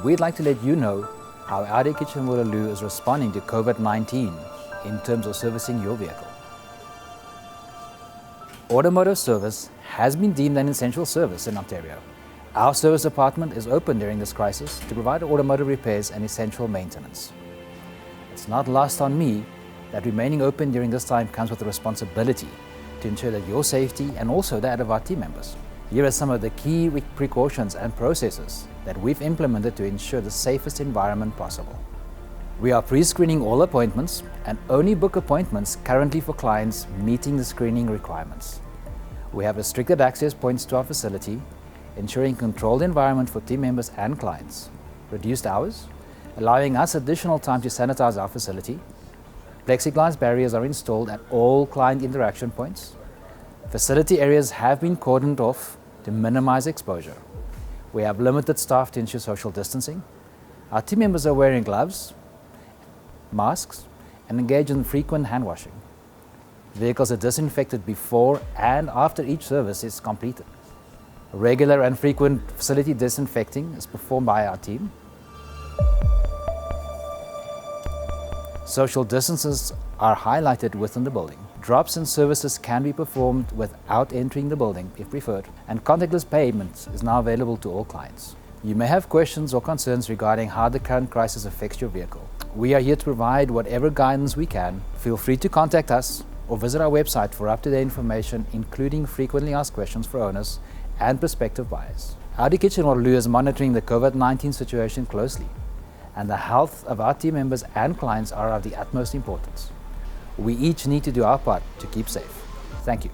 we'd like to let you know how Audi Kitchener-Waterloo is responding to COVID-19 in terms of servicing your vehicle. Automotive Service has been deemed an essential service in Ontario. Our service department is open during this crisis to provide automotive repairs and essential maintenance. It's not lost on me that remaining open during this time comes with the responsibility to ensure that your safety and also that of our team members. Here are some of the key precautions and processes that we've implemented to ensure the safest environment possible. We are pre-screening all appointments and only book appointments currently for clients meeting the screening requirements. We have restricted access points to our facility, ensuring controlled environment for team members and clients, reduced hours, allowing us additional time to sanitize our facility. Plexiglass barriers are installed at all client interaction points. Facility areas have been cordoned off to minimize exposure. We have limited staff to ensure social distancing. Our team members are wearing gloves, masks, and engage in frequent hand washing. Vehicles are disinfected before and after each service is completed. Regular and frequent facility disinfecting is performed by our team. Social distances are highlighted within the building. Drops and services can be performed without entering the building if preferred, and contactless payment is now available to all clients. You may have questions or concerns regarding how the current crisis affects your vehicle. We are here to provide whatever guidance we can. Feel free to contact us or visit our website for up-to-date information, including frequently asked questions for owners and prospective buyers. Audi Kitchener-Waterloo is monitoring the COVID-19 situation closely, and the health of our team members and clients are of the utmost importance. We each need to do our part to keep safe. Thank you.